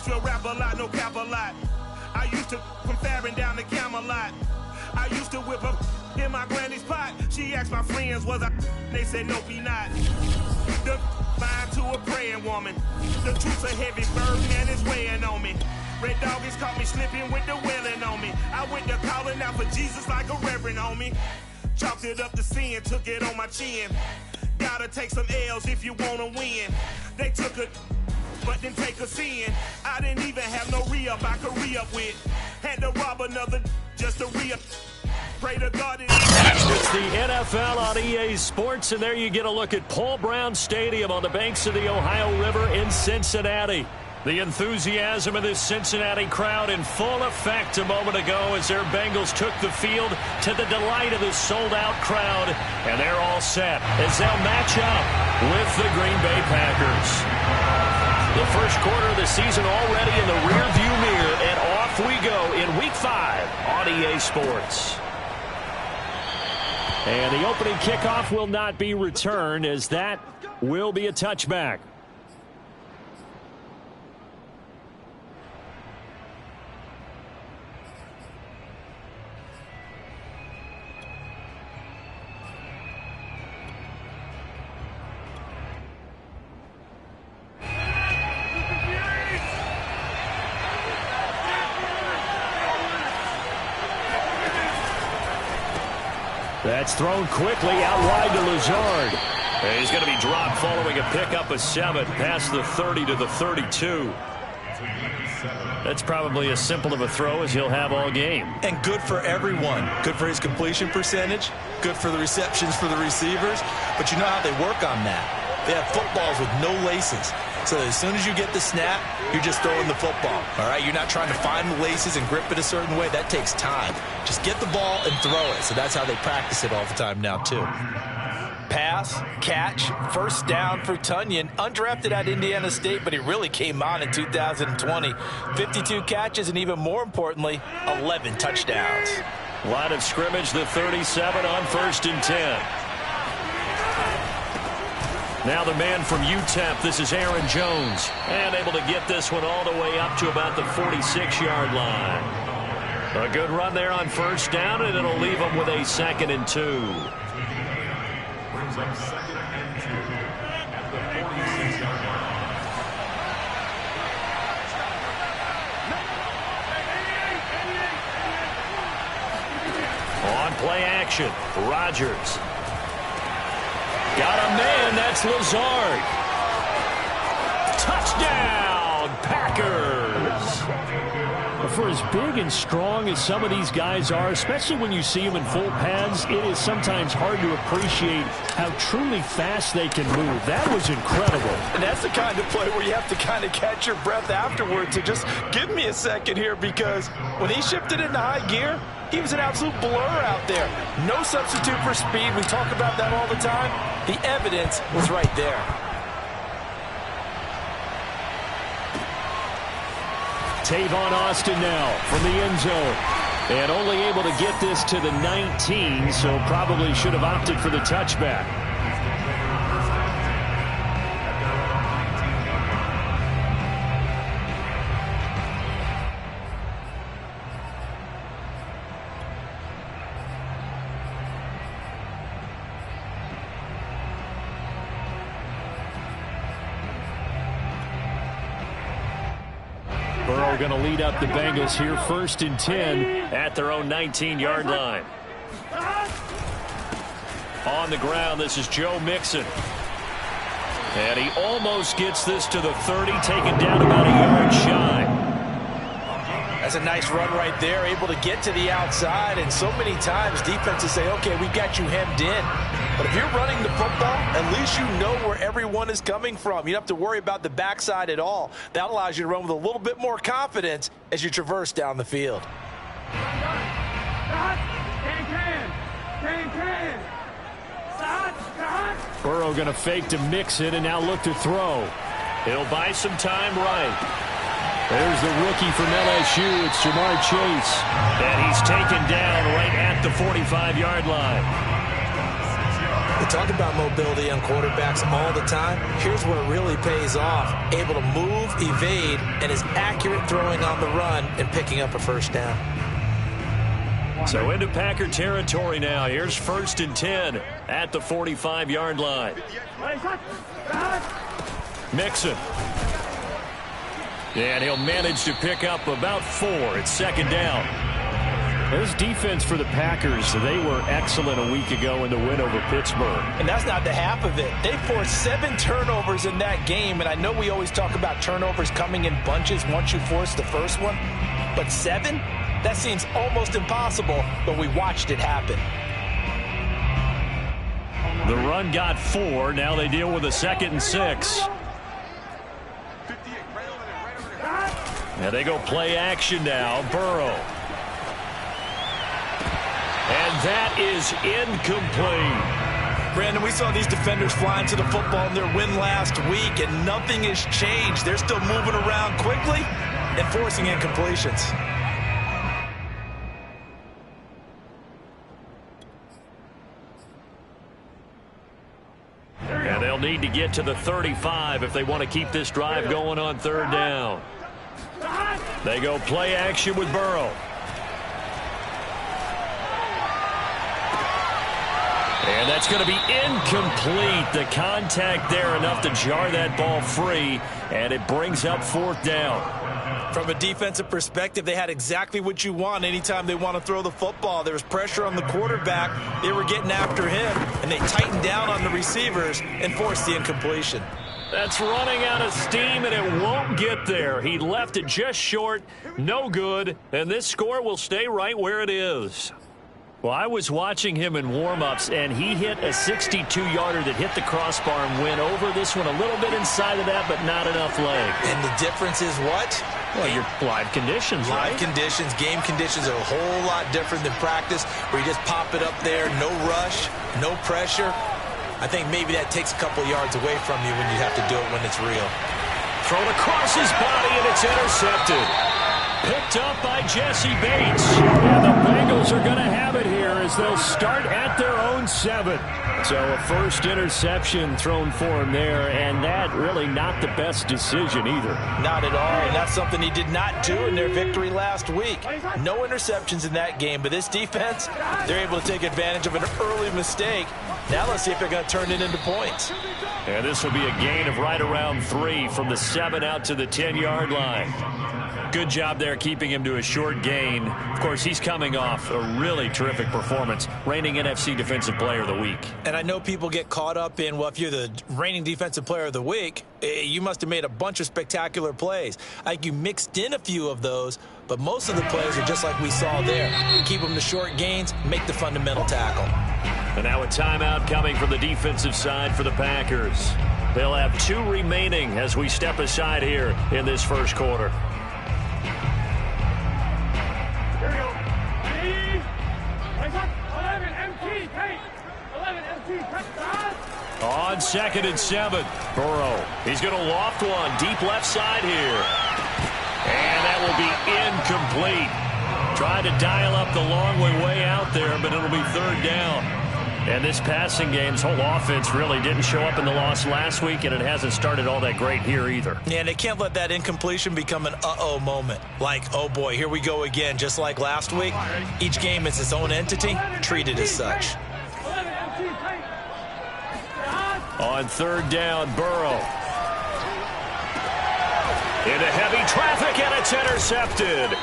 Nashville rap a lot, no cap a lot. I used to from Farron down to Camelot. I used to whip up in my granny's pot. She asked my friends, was I? They said, nope, he not. The fine to a praying woman. The truth's a heavy Birdman is weighing on me. Red Doggies caught me slipping with the wailing on me. I went to calling out for Jesus like a reverend on me. Chalked it up to sin, took it on my chin. Gotta take some L's if you wanna win. They took a but didn't take a sin. I didn't even have no re-up I could re-up with. Had to rob another just to re-up. Pray to God. It's the NFL on EA Sports, and there you get a look at Paul Brown Stadium on the banks of the Ohio River in Cincinnati. The enthusiasm of this Cincinnati crowd in full effect a moment ago as their Bengals took the field to the delight of this sold-out crowd, and they're all set as they'll match up with the Green Bay Packers. The first quarter of the season already in the rearview mirror, and off we go in Week 5 on EA Sports. And the opening kickoff will not be returned, as that will be a touchback. That's thrown quickly out wide to Lazard. And he's going to be dropped following a pickup of 7 past the 30 to the 32. That's probably as simple of a throw as he'll have all game. And good for everyone. Good for his completion percentage. Good for the receptions for the receivers. But you know how they work on that. They have footballs with no laces. So as soon as you get the snap, you're just throwing the football. All right, you're not trying to find the laces and grip it a certain way. That takes time. Just get the ball and throw it. So that's how they practice it all the time now, too. Pass, catch, first down for Tonyan. Undrafted at Indiana State, but he really came on in 2020. 52 catches, and even more importantly, 11 touchdowns. Line of scrimmage, the 37 on 1st and 10. Now the man from UTEP, this is Aaron Jones. And able to get this one all the way up to about the 46-yard line. A good run there on 1st down, and it'll leave him with a 2nd and 2. Brings up 2nd and 2 at the 46-yard line. On play action, Rodgers. Got a man, that's Lazard. Touchdown, Packers. For as big and strong as some of these guys are, especially when you see them in full pads, it is sometimes hard to appreciate how truly fast they can move. That was incredible. And that's the kind of play where you have to kind of catch your breath afterwards and just give me a second here, because when he shifted into high gear, he was an absolute blur out there. No substitute for speed. We talk about that all the time. The evidence was right there. Tavon Austin now from the end zone. And only able to get this to the 19, so probably should have opted for the touchback. Burrow going to lead up the Bengals here, 1st and 10 at their own 19-yard line. On the ground, this is Joe Mixon. And he almost gets this to the 30, taken down about a yard shy. That's a nice run right there, able to get to the outside. And so many times defenses say, okay, we got you hemmed in. But if you're running the football, at least you know where everyone is coming from. You don't have to worry about the backside at all. That allows you to run with a little bit more confidence as you traverse down the field. Burrow going to fake to Mixon and now look to throw. He'll buy some time right. There's the rookie from LSU. It's Jamar Chase. And he's taken down right at the 45-yard line. We talk about mobility on quarterbacks all the time. Here's where it really pays off. Able to move, evade, and is accurate throwing on the run and picking up a first down. So into Packer territory now. Here's 1st and 10 at the 45-yard line. Mixon. And he'll manage to pick up about 4. It's 2nd down. This defense for the Packers, they were excellent a week ago in the win over Pittsburgh. And that's not the half of it. They forced 7 turnovers in that game, and I know we always talk about turnovers coming in bunches once you force the first one, but 7? That seems almost impossible, but we watched it happen. The run got 4. Now they deal with a 2nd and 6. And they go play action now. Burrow. And that is incomplete. Brandon, we saw these defenders flying to the football in their win last week, and nothing has changed. They're still moving around quickly and forcing incompletions. And they'll need to get to the 35 if they want to keep this drive going on 3rd down. They go play action with Burrow. And that's going to be incomplete. The contact there enough to jar that ball free, and it brings up 4th down. From a defensive perspective, they had exactly what you want anytime they want to throw the football. There was pressure on the quarterback. They were getting after him, and they tightened down on the receivers and forced the incompletion. That's running out of steam, and it won't get there. He left it just short, no good, and this score will stay right where it is. Well, I was watching him in warm-ups, and he hit a 62-yarder that hit the crossbar and went over. This one a little bit inside of that, but not enough leg. And the difference is what? Well, your live conditions, right? Live conditions, game conditions are a whole lot different than practice, where you just pop it up there, no rush, no pressure. I think maybe that takes a couple yards away from you when you have to do it when it's real. Thrown across his body, and it's intercepted. Picked up by Jesse Bates. And the Bengals are going to have it here as they'll start at their own 7. So a first interception thrown for him there, and that really not the best decision either. Not at all, and that's something he did not do in their victory last week. No interceptions in that game, but this defense, they're able to take advantage of an early mistake. Now let's see if they're going to turn it into points. And this will be a gain of right around 3 from the 7 out to the 10-yard line. Good job there keeping him to a short gain. Of course, he's coming off a really terrific performance, reigning NFC Defensive Player of the Week. And I know people get caught up in, well, if you're the reigning Defensive Player of the Week, you must have made a bunch of spectacular plays. I think you mixed in a few of those, but most of the plays are just like we saw there. Keep them to short gains, make the fundamental tackle. And now a timeout coming from the defensive side for the Packers. They'll have 2 remaining as we step aside here in this first quarter. On 2nd and 7, Burrow. He's going to loft one deep left side here. And that will be incomplete. Tried to dial up the long way out there, but it'll be 3rd down. And this passing game's whole offense really didn't show up in the loss last week, and it hasn't started all that great here either. Yeah, and they can't let that incompletion become an uh-oh moment. Like, oh boy, here we go again, just like last week. Each game is its own entity, treated as such. On 3rd down, Burrow. Into heavy traffic, and it's intercepted.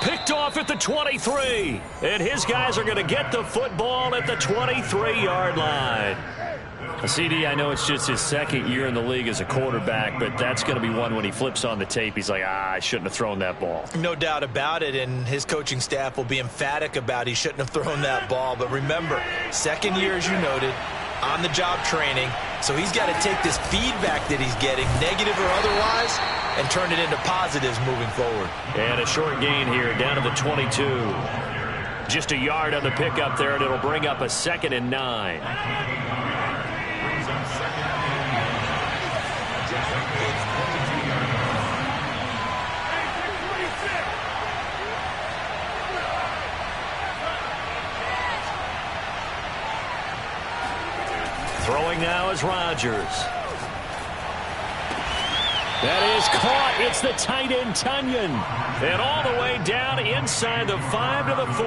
Picked off at the 23. And his guys are going to get the football at the 23-yard line. CD, I know it's just his 2nd year in the league as a quarterback, but that's going to be one when he flips on the tape, he's like, I shouldn't have thrown that ball. No doubt about it, and his coaching staff will be emphatic about he shouldn't have thrown that ball. But remember, 2nd year, as you noted, on-the-job training, so he's got to take this feedback that he's getting, negative or otherwise, and turn it into positives moving forward. And a short gain here down to the 22. Just a yard on the pickup there, and it'll bring up a 2nd and 9. throwing now is Rodgers. That is caught. It's the tight end, Tonyan. And all the way down inside the 5 to the 4.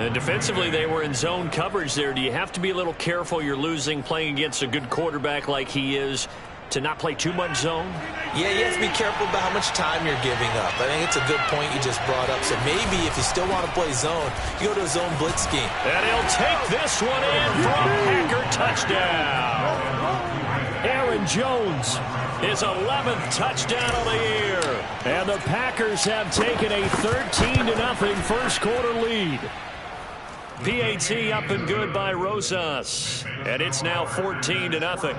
And defensively, they were in zone coverage there. Do you have to be a little careful? You're losing playing against a good quarterback like he is to not play too much zone? Yeah, you have to be careful about how much time you're giving up. I think it's a good point you just brought up. So maybe if you still want to play zone, you go to a zone blitz scheme. And he'll take this one in for a Packer touchdown. Aaron Jones, his 11th touchdown of the year. And the Packers have taken a 13-0 first quarter lead. PAT up and good by Rosas. And it's now 14-0.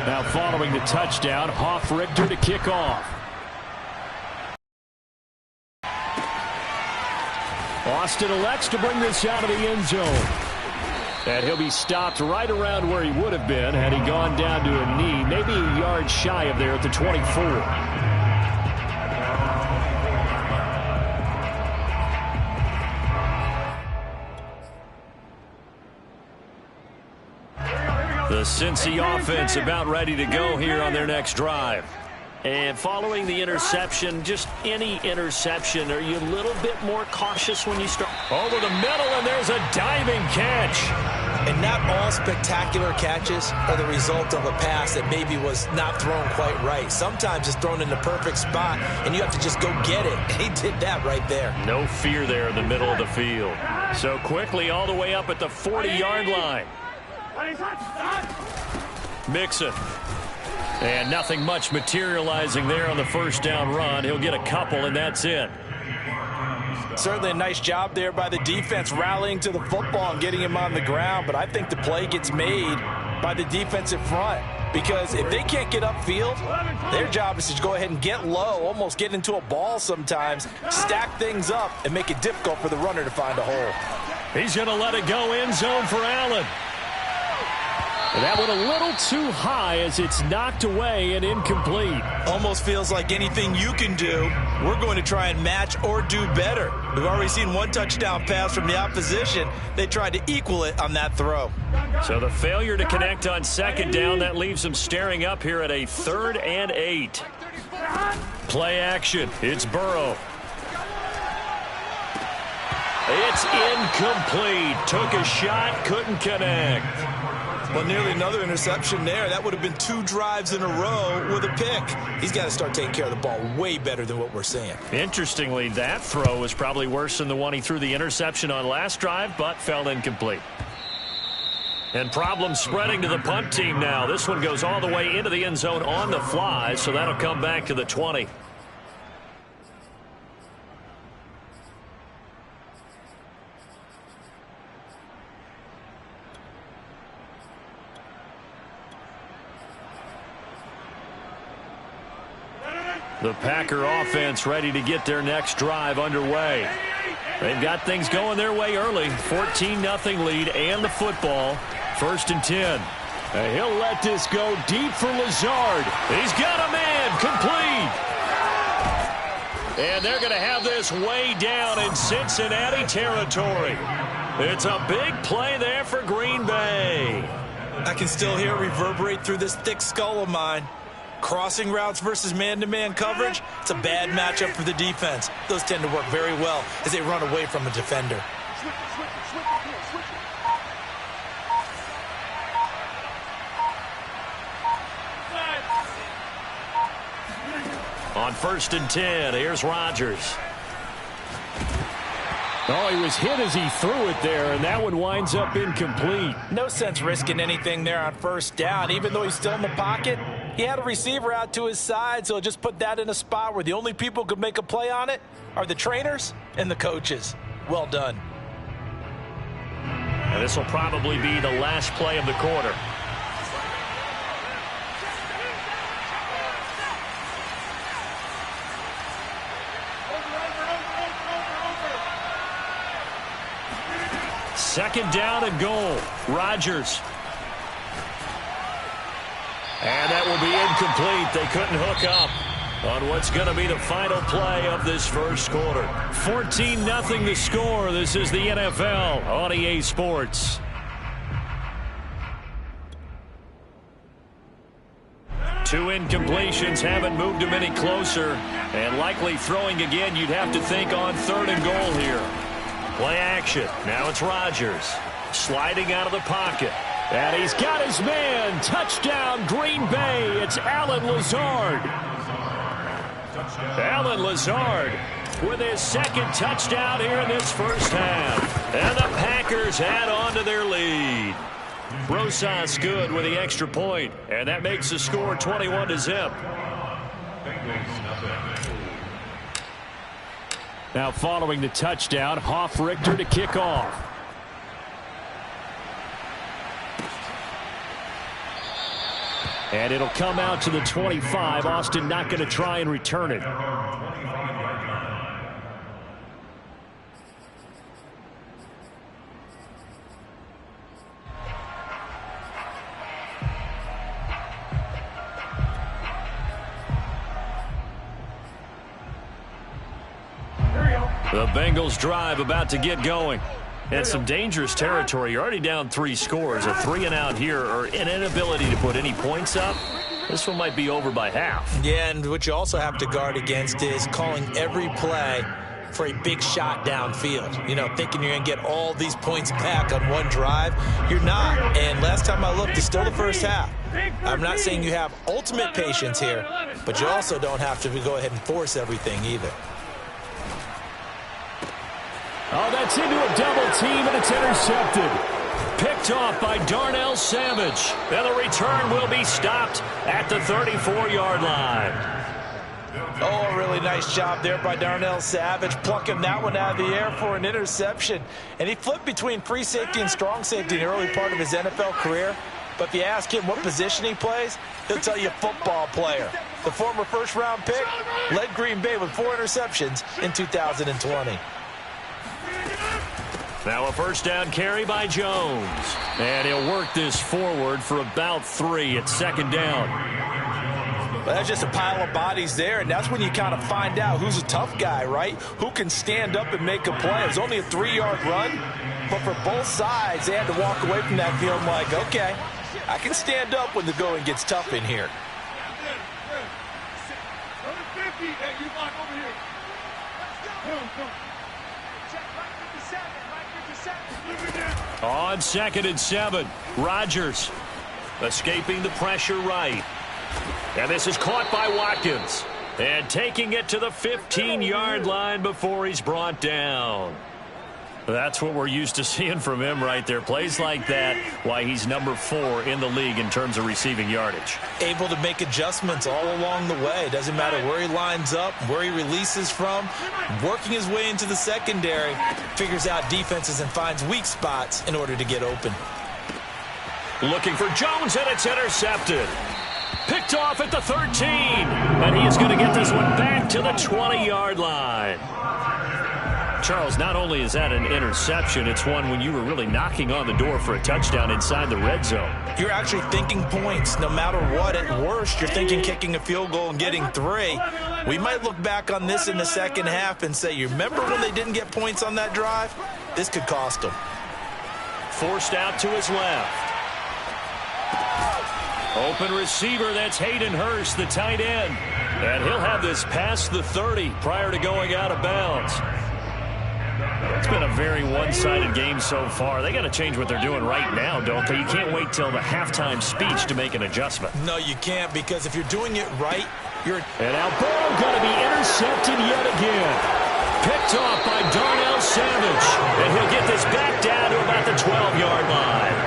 Now following the touchdown, Hoff-Richter to kick off. Austin elects to bring this out of the end zone. And he'll be stopped right around where he would have been had he gone down to a knee, maybe a yard shy of there at the 24. The Cincy offense about ready to go here on their next drive. And following the interception, just any interception, are you a little bit more cautious when you start? Over the middle, and there's a diving catch. And not all spectacular catches are the result of a pass that maybe was not thrown quite right. Sometimes it's thrown in the perfect spot, and you have to just go get it. And he did that right there. No fear there in the middle of the field. So quickly all the way up at the 40-yard line. Mixon. And nothing much materializing there on the first down run. He'll get a couple, and that's it. Certainly a nice job there by the defense rallying to the football and getting him on the ground. But I think the play gets made by the defensive front. Because if they can't get upfield, their job is to go ahead and get low, almost get into a ball sometimes, stack things up, and make it difficult for the runner to find a hole. He's going to let it go end zone for Allen. And that went a little too high as it's knocked away and incomplete. Almost feels like anything you can do, we're going to try and match or do better. We've already seen one touchdown pass from the opposition. They tried to equal it on that throw. So the failure to connect on second down, that leaves them staring up here at a 3rd and 8. Play action. It's Burrow. It's incomplete. Took a shot, couldn't connect. Well, nearly another interception there. That would have been 2 drives in a row with a pick. He's got to start taking care of the ball way better than what we're seeing. Interestingly, that throw was probably worse than the one he threw the interception on last drive, but fell incomplete. And problems spreading to the punt team now. This one goes all the way into the end zone on the fly, so that'll come back to the 20. The Packer offense ready to get their next drive underway. They've got things going their way early. 14-0 lead and the football. 1st and 10. And he'll let this go deep for Lazard. He's got a man complete. And they're going to have this way down in Cincinnati territory. It's a big play there for Green Bay. I can still hear it reverberate through this thick skull of mine. Crossing routes versus man-to-man coverage, it's a bad matchup for the defense. Those tend to work very well as they run away from a defender. On 1st and 10, here's Rodgers. Oh, he was hit as he threw it there, and that one winds up incomplete. No sense risking anything there on 1st down. Even though he's still in the pocket, he had a receiver out to his side, so just put that in a spot where the only people who could make a play on it are the trainers and the coaches. Well done. And this will probably be the last play of the quarter. Second down and goal. Rodgers. And that will be incomplete. They couldn't hook up. on what's going to be the final play of this first quarter. 14-0 the score. This is the NFL on EA Sports. Two incompletions haven't moved him any closer, and likely throwing again. You'd have to think on 3rd and goal here. Play action. Now it's Rodgers sliding out of the pocket. And he's got his man. Touchdown, Green Bay. It's Allen Lazard. Allen Lazard with his 2nd touchdown here in this first half. And the Packers add on to their lead. Brosas good with the extra point, and that makes the score 21-0. Now following the touchdown, Hofrichter to kick off. And it'll come out to the 25. Austin not going to try and return it. The Bengals drive about to get going. And some dangerous territory. You're already down 3 scores. A 3-and-out here, or an inability to put any points up. This one might be over by half. Yeah, and what you also have to guard against is calling every play for a big shot downfield. You know, thinking you're going to get all these points back on one drive. You're not. And last time I looked, it's still the first half. I'm not saying you have ultimate patience here, but you also don't have to go ahead and force everything either. Oh, that's into a double team, and it's intercepted. Picked off by Darnell Savage. And the return will be stopped at the 34-yard line. Oh, a really nice job there by Darnell Savage, plucking that one out of the air for an interception. And he flipped between free safety and strong safety in the early part of his NFL career. But if you ask him what position he plays, he'll tell you football player. The former first-round pick led Green Bay with 4 interceptions in 2020. Now a first down carry by Jones. And he'll work this forward for about 3 at 2nd down. Well, that's just a pile of bodies there, and that's when you kind of find out who's a tough guy, right? Who can stand up and make a play. It was only a 3-yard run, but for both sides, they had to walk away from that feeling like, okay, I can stand up when the going gets tough in here. On 2nd and 7, Rodgers escaping the pressure right. And this is caught by Watkins. And taking it to the 15-yard line before he's brought down. That's what we're used to seeing from him right there. Plays like that, why he's number 4 in the league in terms of receiving yardage. Able to make adjustments all along the way. Doesn't matter where he lines up, where he releases from. Working his way into the secondary, figures out defenses and finds weak spots in order to get open. Looking for Jones, and it's intercepted. Picked off at the 13. And he is going to get this one back to the 20-yard line. Charles, not only is that an interception, it's one when you were really knocking on the door for a touchdown inside the red zone. You're actually thinking points no matter what. At worst, you're thinking kicking a field goal and getting 3. We might look back on this in the second half and say, you remember when they didn't get points on that drive? This could cost them. Forced out to his left. Open receiver, that's Hayden Hurst, the tight end. And he'll have this past the 30 prior to going out of bounds. It's been a very one-sided game so far. They got to change what they're doing right now, don't they? You can't wait till the halftime speech to make an adjustment. No, you can't, because if you're doing it right, you're... And now Burrow going to be intercepted yet again. Picked off by Darnell Savage. And he'll get this back down to about the 12-yard line.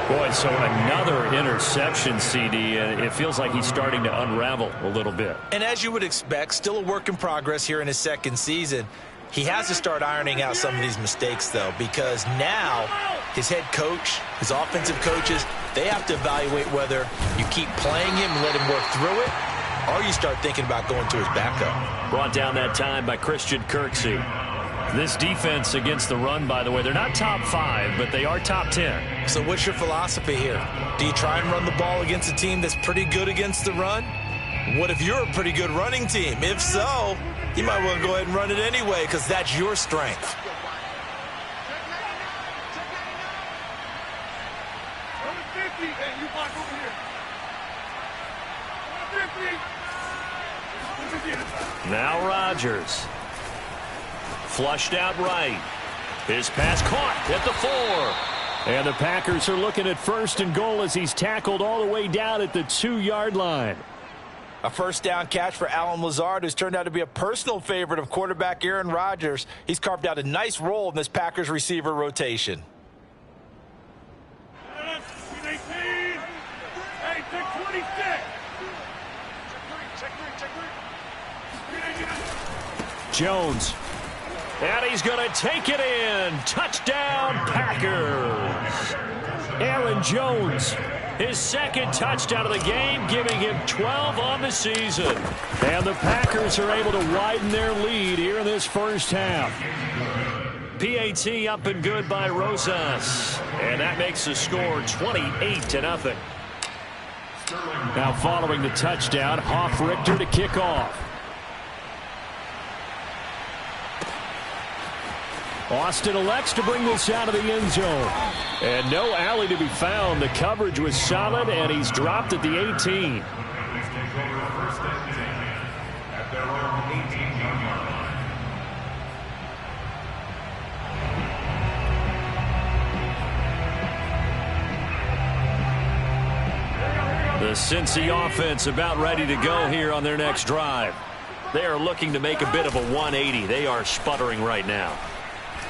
Boy, so another interception, CD. It feels like he's starting to unravel a little bit. And as you would expect, still a work in progress here in his second season. He has to start ironing out some of these mistakes, though, because now his head coach, his offensive coaches, they have to evaluate whether you keep playing him and let him work through it, or you start thinking about going to his backup. Brought down that time by Christian Kirksey. This defense against the run, by the way, they're not top 5, but they are top 10. So what's your philosophy here? Do you try and run the ball against a team that's pretty good against the run? What if you're a pretty good running team? If so, you might want to go ahead and run it anyway because that's your strength. Now Rodgers. Flushed out right. His pass caught at the 4. And the Packers are looking at 1st and goal as he's tackled all the way down at the 2-yard line. A first down catch for Allen Lazard, who's turned out to be a personal favorite of quarterback Aaron Rodgers. He's carved out a nice role in this Packers receiver rotation. Jones. And he's going to take it in. Touchdown, Packers. Aaron Jones, his 2nd touchdown of the game, giving him 12 on the season. And the Packers are able to widen their lead here in this first half. PAT up and good by Rosas. And that makes the score 28-0. Now following the touchdown, Hoff-Richter to kick off. Austin elects to bring this out of the end zone. And no alley to be found. The coverage was solid, and he's dropped at the 18. The Cincy offense about ready to go here on their next drive. They are looking to make a bit of a 180. They are sputtering right now.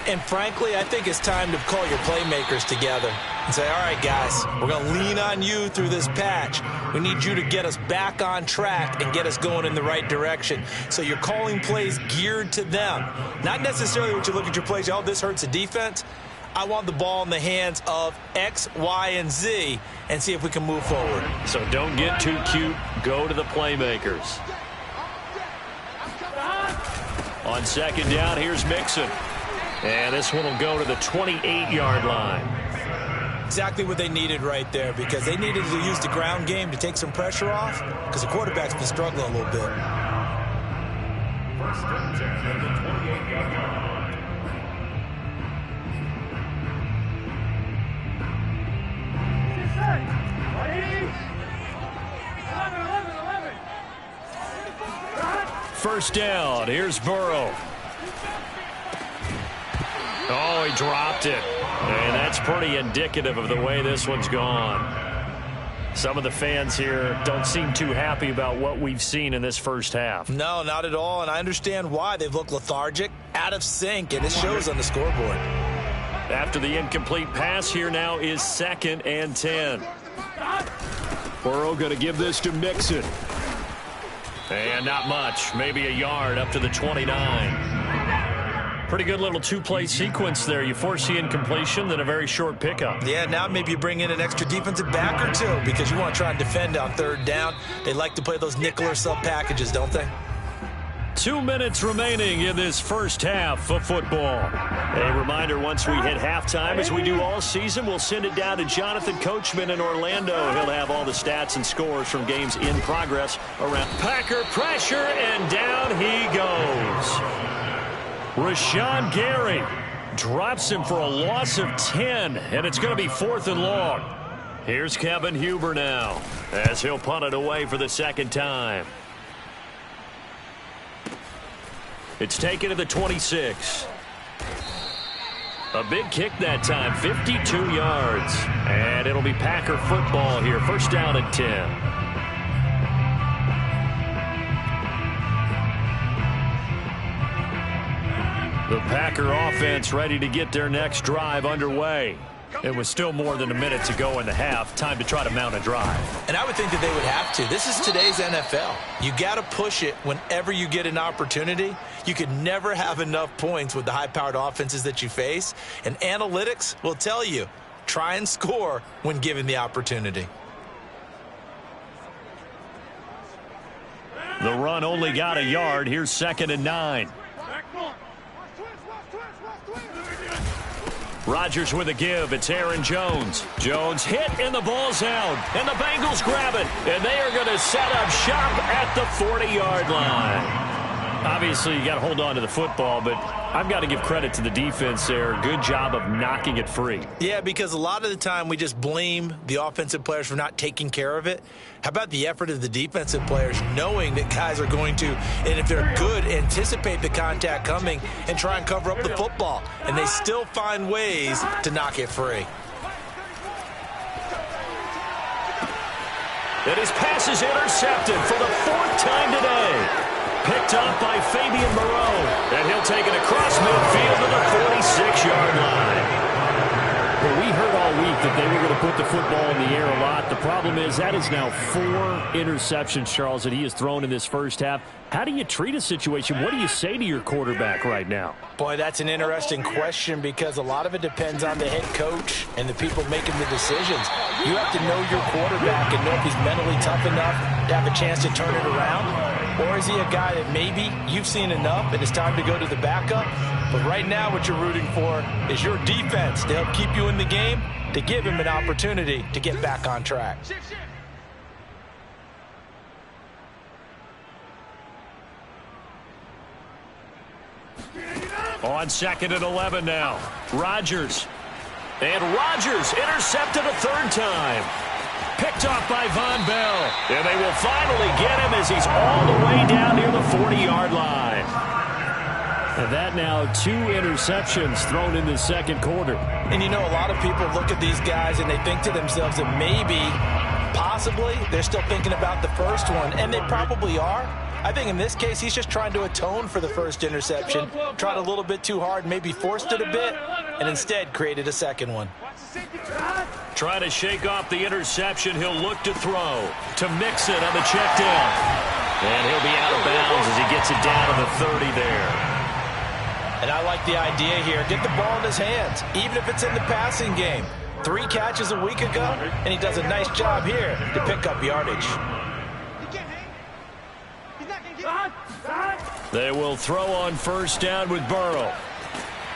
And frankly, I think it's time to call your playmakers together and say, all right, guys, we're going to lean on you through this patch. We need you to get us back on track and get us going in the right direction. So you're calling plays geared to them. Not necessarily what you look at your plays, oh, this hurts the defense. I want the ball in the hands of X, Y, and Z and see if we can move forward. So don't get too cute. Go to the playmakers. On 2nd down, here's Mixon. And this one will go to the 28-yard line. Exactly what they needed right there, because they needed to use the ground game to take some pressure off, because the quarterback's been struggling a little bit. First down, here's Burrow. Oh, he dropped it. And that's pretty indicative of the way this one's gone. Some of the fans here don't seem too happy about what we've seen in this first half. No, not at all, and I understand why. They've looked lethargic, out of sync, and it shows on the scoreboard. After the incomplete pass, here now is 2nd and 10. Burrow going to give this to Mixon. And not much, maybe a yard up to the 29. Pretty good little 2-play sequence there. You force the incompletion, then a very short pickup. Yeah, now maybe you bring in an extra defensive back or two because you want to try and defend on 3rd down. They like to play those nickel or sub packages, don't they? 2 minutes remaining in this first half of football. A reminder, once we hit halftime, as we do all season, we'll send it down to Jonathan Coachman in Orlando. He'll have all the stats and scores from games in progress around. Packer pressure, and down he goes. Rashawn Gary drops him for a loss of 10, and it's going to be 4th and long. Here's Kevin Huber now, as he'll punt it away for the 2nd time. It's taken to the 26. A big kick that time, 52 yards. And it'll be Packer football here, 1st down and 10. The Packer offense ready to get their next drive underway. It was still more than a minute to go in the half. Time to try to mount a drive. And I would think that they would have to. This is today's NFL. You got to push it whenever you get an opportunity. You could never have enough points with the high-powered offenses that you face. And analytics will tell you, try and score when given the opportunity. The run only got a yard. Here's 2nd and 9. Rodgers with a give. It's Aaron Jones. Jones hit, and the ball's out. And the Bengals grab it. And they are going to set up shop at the 40-yard line. Obviously, you got to hold on to the football, but I've got to give credit to the defense there. Good job of knocking it free. Yeah, because a lot of the time we just blame the offensive players for not taking care of it. How about the effort of the defensive players knowing that guys are going to, and if they're good, anticipate the contact coming and try and cover up the football. And they still find ways to knock it free. And his pass is intercepted for the 4th time today. Picked up by Fabian Moreau. And he'll take it across midfield to the 46-yard line. Well, we heard all week that they were going to put the football in the air a lot. The problem is that is now 4 interceptions, Charles, that he has thrown in this first half. How do you treat a situation? What do you say to your quarterback right now? Boy, that's an interesting question because a lot of it depends on the head coach and the people making the decisions. You have to know your quarterback and know if he's mentally tough enough to have a chance to turn it around. Or is he a guy that maybe you've seen enough and it's time to go to the backup? But right now what you're rooting for is your defense to help keep you in the game, to give him an opportunity to get back on track. On 2nd and 11 now. Rodgers. And Rodgers intercepted a 3rd time. Picked off by Von Bell. And they will finally get him as he's all the way down near the 40-yard line. And that now 2 interceptions thrown in the second quarter. And you know, a lot of people look at these guys and they think to themselves that maybe, possibly, they're still thinking about the first one. And they probably are. I think in this case, he's just trying to atone for the first interception. Tried a little bit too hard, maybe forced it a bit, and instead created a second one. Trying to shake off the interception. He'll look to throw to Mixon on the check down. And he'll be out of bounds as he gets it down to the 30 there. And I like the idea here. Get the ball in his hands, even if it's in the passing game. 3 catches a week ago, and he does a nice job here to pick up yardage. They will throw on first down with Burrow.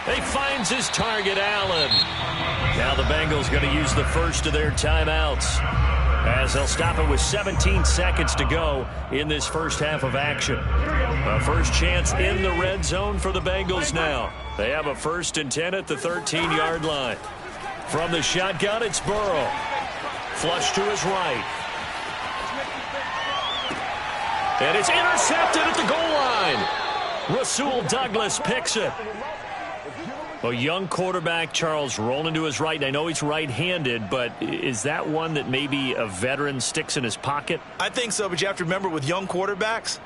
He finds his target, Allen. Now the Bengals going to use the first of their timeouts as they'll stop it with 17 seconds to go in this first half of action. A first chance in the red zone for the Bengals now. They have a 1st and 10 at the 13-yard line. From the shotgun, it's Burrow. Flush to his right. And it's intercepted at the goal line. Rasul Douglas picks it. A young quarterback, Charles, rolling to his right. I know he's right-handed, but is that one that maybe a veteran sticks in his pocket? I think so, but you have to remember with young quarterbacks,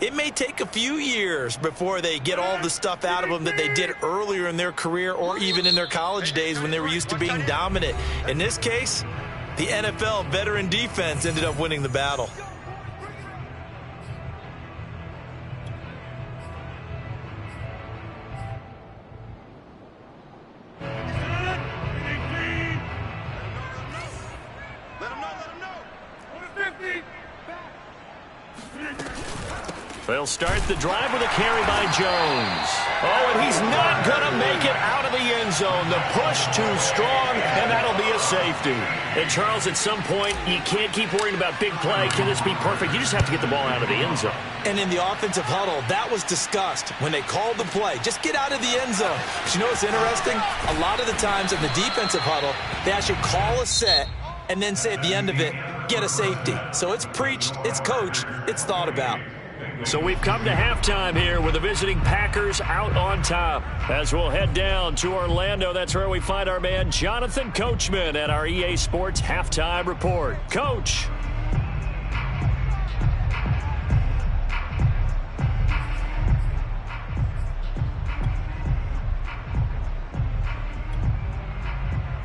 it may take a few years before they get all the stuff out of them that they did earlier in their career or even in their college days when they were used to being dominant. In this case, the NFL veteran defense ended up winning the battle. They'll start the drive with a carry by Jones. Oh, and he's not going to make it out of the end zone. The push too strong, and that'll be a safety. And, Charles, at some point, you can't keep worrying about big play. Can this be perfect? You just have to get the ball out of the end zone. And in the offensive huddle, that was discussed when they called the play. Just get out of the end zone. But you know what's interesting? A lot of the times in the defensive huddle, they actually call a set and then say at the end of it, get a safety. So it's preached, it's coached, it's thought about. So we've come to halftime here with the visiting Packers out on top. As we'll head down to Orlando, that's where we find our man Jonathan Coachman at our EA Sports Halftime Report. Coach.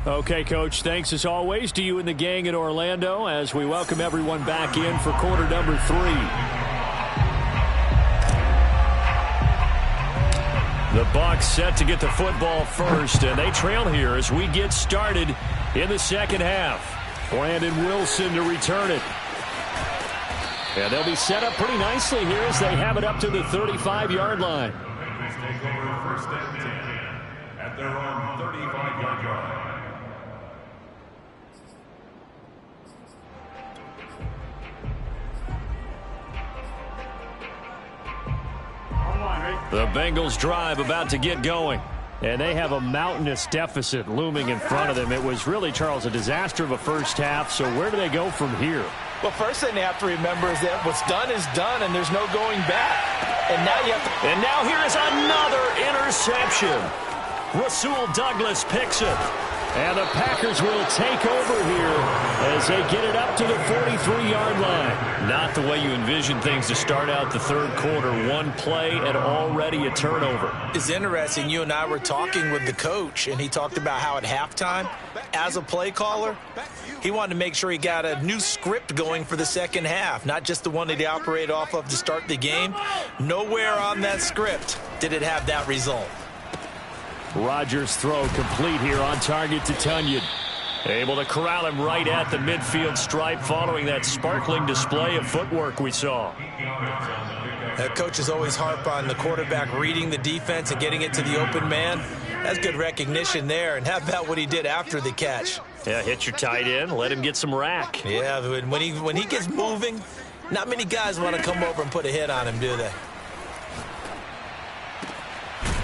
Okay, Coach, thanks as always to you and the gang in Orlando as we welcome everyone back in for quarter number 3. The Bucs set to get the football first, and they trail here as we get started in the second half. Brandon Wilson to return it. And they'll be set up pretty nicely here as they have it up to the 35-yard line. their own 35-yard line. The Bengals drive about to get going. And they have a mountainous deficit looming in front of them. It was really, Charles, a disaster of a first half. So where do they go from here? Well, first thing they have to remember is that what's done is done, and there's no going back. And now you have to... And now here is another interception. Rasul Douglas picks it. And the Packers will take over here as they get it up to the 43-yard line. Not the way you envision things to start out the third quarter. One play and already a turnover. It's interesting. You and I were talking with the coach, and he talked about how at halftime, as a play caller, he wanted to make sure he got a new script going for the second half, not just the one that he operated off of to start the game. Nowhere on that script did it have that result. Rodgers' throw complete here, on target to Tonyan. Able to corral him right at the midfield stripe following that sparkling display of footwork we saw. Coaches always harp on the quarterback reading the defense and getting it to the open man. That's good recognition there. And how about what he did after the catch? Yeah, hit your tight end, let him get some rack. Yeah, when he gets moving, not many guys want to come over and put a hit on him, do they?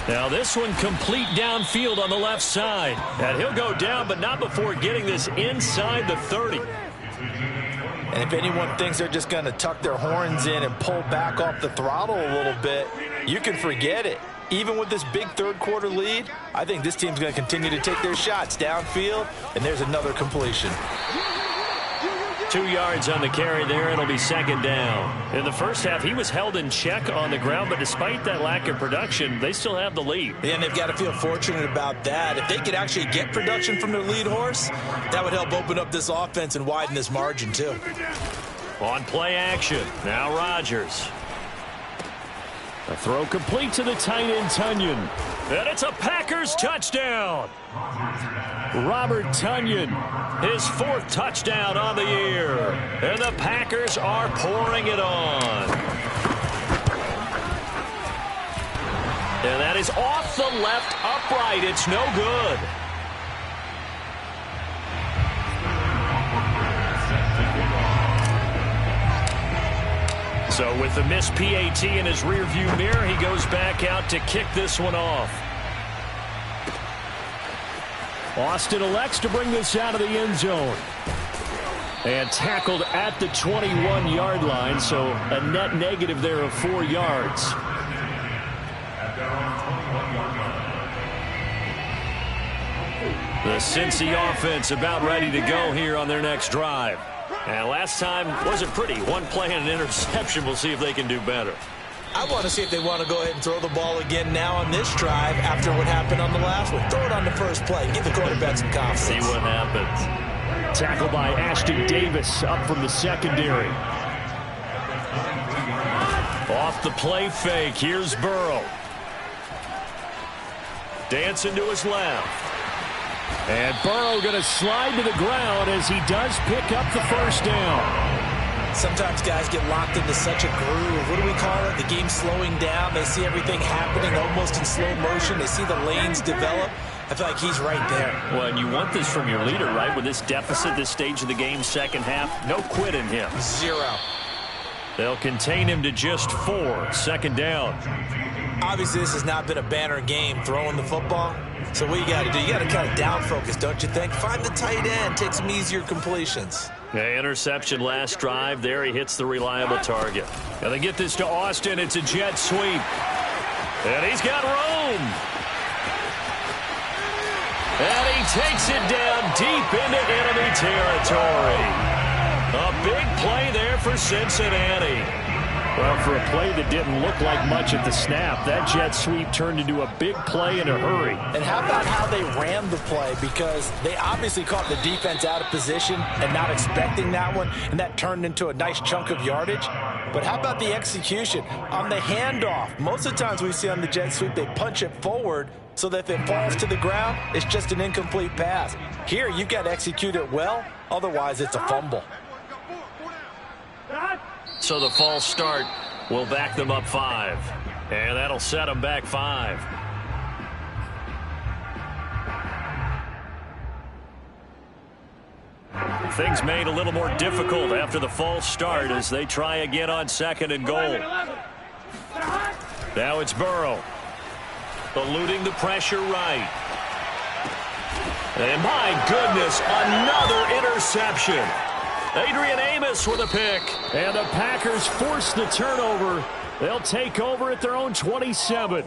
Now this one complete downfield on the left side. And he'll go down, but not before getting this inside the 30. And if anyone thinks they're just going to tuck their horns in and pull back off the throttle a little bit, you can forget it. Even with this big third quarter lead, I think this team's going to continue to take their shots downfield, and there's another completion. 2 yards on the carry there. It'll be second down. In the first half, he was held in check on the ground, but despite that lack of production, they still have the lead. And they've got to feel fortunate about that. If they could actually get production from their lead horse, that would help open up this offense and widen this margin, too. On play action, now Rodgers. A throw complete to the tight end, Tonyan. And it's a Packers touchdown. Robert Tonyan. His fourth touchdown on the year. And the Packers are pouring it on. And that is off the left upright. It's no good. So with the missed PAT in his rearview mirror, he goes back out to kick this one off. Austin elects to bring this out of the end zone. And tackled at the 21-yard line, so a net negative there of 4 yards. The Cincy offense about ready to go here on their next drive. And last time wasn't pretty. One play and an interception. We'll see if they can do better. I want to see if they want to go ahead and throw the ball again now on this drive after what happened on the last one. Throw it on the first play. Give the quarterback some confidence. See what happens. Tackle by Ashton Davis up from the secondary. Off the play fake. Here's Burrow. Dancing to his left. And Burrow going to slide to the ground as he does pick up the first down. Sometimes guys get locked into such a groove. What do we call it? The game's slowing down. They see everything happening almost in slow motion. They see the lanes develop. I feel like he's right there. Well, and you want this from your leader, right? With this deficit, this stage of the game, second half, no quit in him. 0. They'll contain him to just 4. Second down. Obviously, this has not been a banner game throwing the football. So what you got to do, you got to kind of down focus, don't you think? Find the tight end, take some easier completions. Yeah, interception last drive. There he hits the reliable target. Now they get this to Austin. It's a jet sweep. And he's got room. And he takes it down deep into enemy territory. A big play there for Cincinnati. Well, for a play that didn't look like much at the snap, that jet sweep turned into a big play in a hurry. And how about how they ran the play? Because they obviously caught the defense out of position and not expecting that one, and that turned into a nice chunk of yardage. But how about the execution? On the handoff, most of the times we see on the jet sweep, they punch it forward so that if it falls to the ground, it's just an incomplete pass. Here, you've got to execute it well, otherwise it's a fumble. So the false start will back them up 5. And that'll set them back 5. Things made a little more difficult after the false start as they try again on 2nd and goal. Now it's Burrow. Eluding the pressure right. And my goodness, another interception. Adrian Amos with a pick. And the Packers force the turnover. They'll take over at their own 27.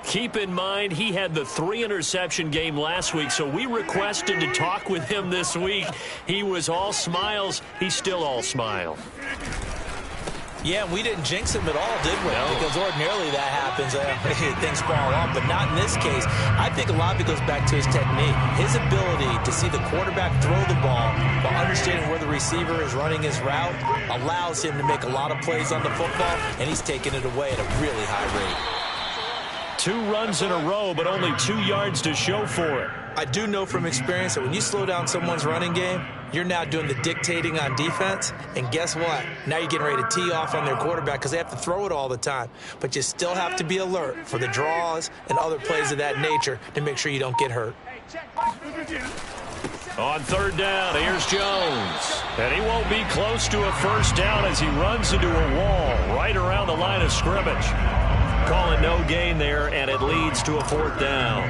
Keep in mind, he had the 3-interception game last week, so we requested to talk with him this week. He was all smiles. He's still all smile. Yeah, we didn't jinx him at all, did we? No. Because ordinarily that happens. Things fall off, but not in this case. I think a lot of it goes back to his technique. His ability to see the quarterback throw the ball while understanding where the receiver is running his route allows him to make a lot of plays on the football, and he's taking it away at a really high rate. 2 runs in a row, but only 2 yards to show for it. I do know from experience that when you slow down someone's running game, you're now doing the dictating on defense. And guess what? Now you're getting ready to tee off on their quarterback because they have to throw it all the time. But you still have to be alert for the draws and other plays of that nature to make sure you don't get hurt. On 3rd down, here's Jones. And he won't be close to a first down as he runs into a wall right around the line of scrimmage. Calling no gain there, and it leads to a 4th down.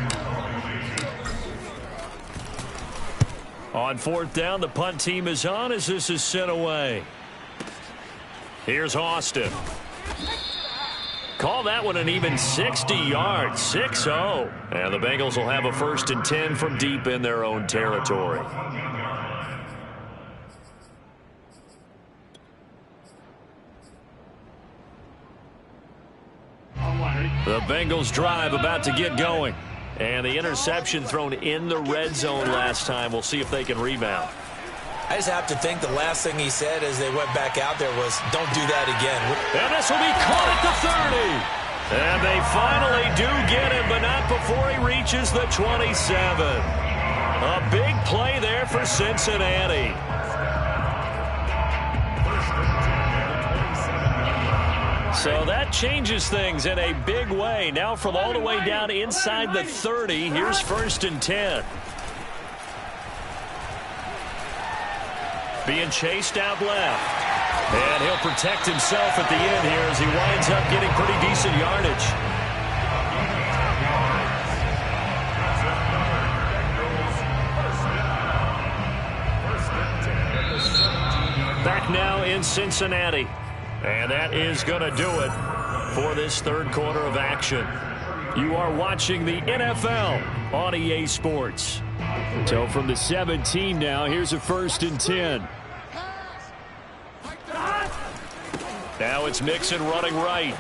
On 4th down, the punt team is on as this is sent away. Here's Austin. Call that one an even 60 yards, 6-0. And the Bengals will have a 1st and 10 from deep in their own territory. The Bengals drive about to get going. And the interception thrown in the red zone last time. We'll see if they can rebound. I just have to think the last thing he said as they went back out there was, don't do that again. And this will be caught at the 30. And they finally do get him, but not before he reaches the 27. A big play there for Cincinnati. So that changes things in a big way. Now from all the way down inside the 30, here's 1st and 10. Being chased out left. And he'll protect himself at the end here as he winds up getting pretty decent yardage. Back now in Cincinnati. And that is going to do it for this 3rd quarter of action. You are watching the NFL on EA Sports. So from the 17 now, here's a 1st and 10. Now it's Mixon running right.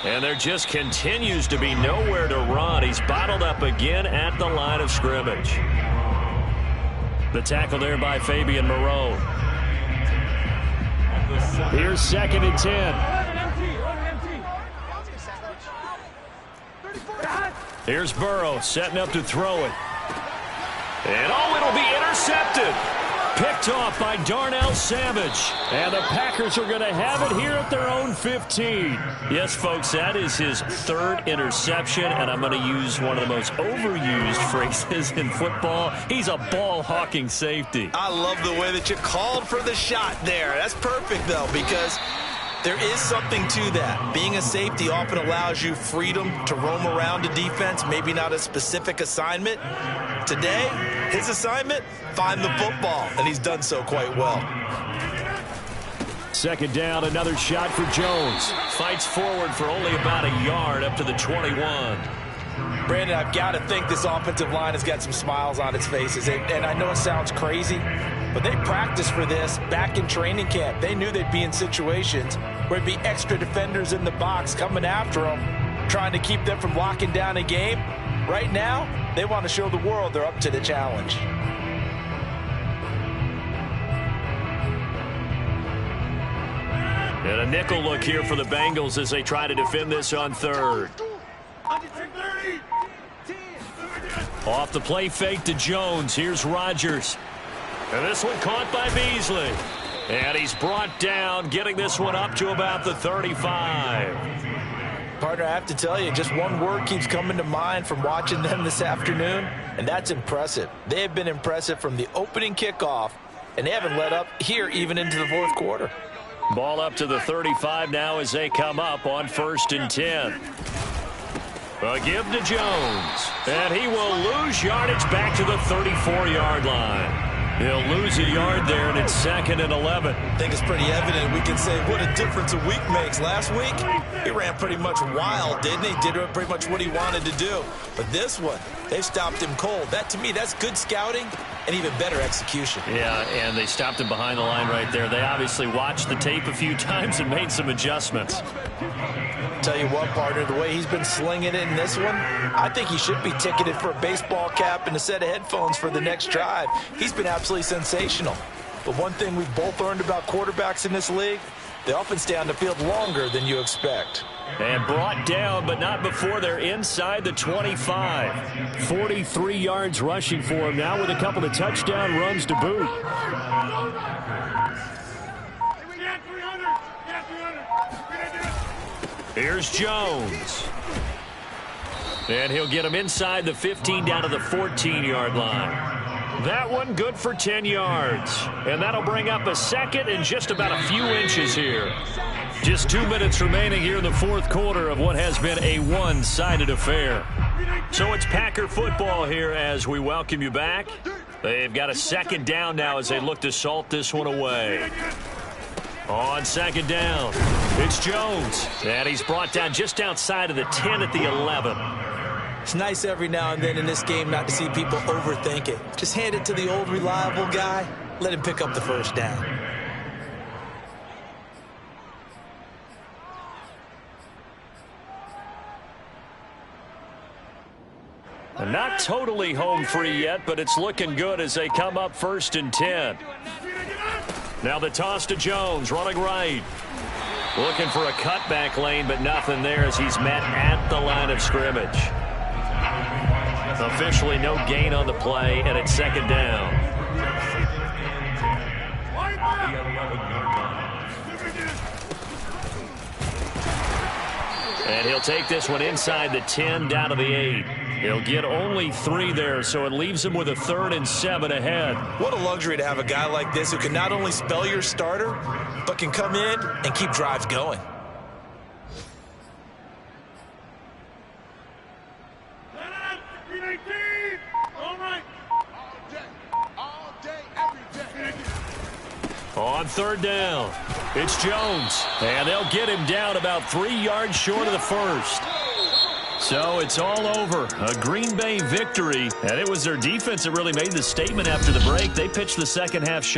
And there just continues to be nowhere to run. He's bottled up again at the line of scrimmage. The tackle there by Fabian Moreau. Here's 2nd and 10. Here's Burrow setting up to throw it. And it'll be intercepted. Picked off by Darnell Savage. And the Packers are going to have it here at their own 15. Yes, folks, that is his 3rd interception, and I'm going to use one of the most overused phrases in football. He's a ball-hawking safety. I love the way that you called for the shot there. That's perfect, though, because there is something to that. Being a safety often allows you freedom to roam around a defense, maybe not a specific assignment. Today, his assignment, find the football, and he's done so quite well. 2nd down, another shot for Jones. Fights forward for only about a yard up to the 21. Brandon, I've got to think this offensive line has got some smiles on its faces. And I know it sounds crazy, but they practiced for this back in training camp. They knew they'd be in situations where there'd be extra defenders in the box coming after them, trying to keep them from locking down a game. Right now, they want to show the world they're up to the challenge. And a nickel look here for the Bengals as they try to defend this on 3rd. Off the play fake to Jones. Here's Rodgers. And this one caught by Beasley. And he's brought down, getting this one up to about the 35. Partner, I have to tell you, just one word keeps coming to mind from watching them this afternoon, and that's impressive. They have been impressive from the opening kickoff and they haven't let up here even into the fourth quarter. Ball up to the 35 now as they come up on 1st and 10. A give to Jones, and he will lose yardage back to the 34-yard line. He'll lose a yard there, and it's 2nd and 11. I think it's pretty evident. We can say what a difference a week makes. Last week, he ran pretty much wild, didn't he? Did pretty much what he wanted to do. But this one, they stopped him cold. That, to me, that's good scouting and even better execution. Yeah, and they stopped him behind the line right there. They obviously watched the tape a few times and made some adjustments. Tell you what, partner, the way he's been slinging it in this one, I think he should be ticketed for a baseball cap and a set of headphones for the next drive. He's been absolutely sensational. But one thing we've both learned about quarterbacks in this league, they often stay on the field longer than you expect. And brought down, but not before they're inside the 25. 43 yards rushing for him now with a couple of touchdown runs to boot. Here's Jones. And he'll get him inside the 15 down to the 14-yard line. That one good for 10 yards. And that'll bring up a 2nd and just about a few inches here. Just 2 minutes remaining here in the fourth quarter of what has been a one-sided affair. So it's Packer football here as we welcome you back. They've got a 2nd down now as they look to salt this one away. On 2nd down, it's Jones. And he's brought down just outside of the 10 at the 11. It's nice every now and then in this game not to see people overthink it. Just hand it to the old reliable guy. Let him pick up the first down. Not totally home free yet, but it's looking good as they come up 1st and 10. Now the toss to Jones, running right. Looking for a cutback lane, but nothing there as he's met at the line of scrimmage. Officially no gain on the play, and it's 2nd down. And he'll take this one inside the 10 down to the 8. He'll get only 3 there, so it leaves him with a 3rd and 7 ahead. What a luxury to have a guy like this who can not only spell your starter, but can come in and keep drives going. On 3rd down, it's Jones, and they'll get him down about 3 yards short of the first. So it's all over. A Green Bay victory, and it was their defense that really made the statement after the break. They pitched the second half shut.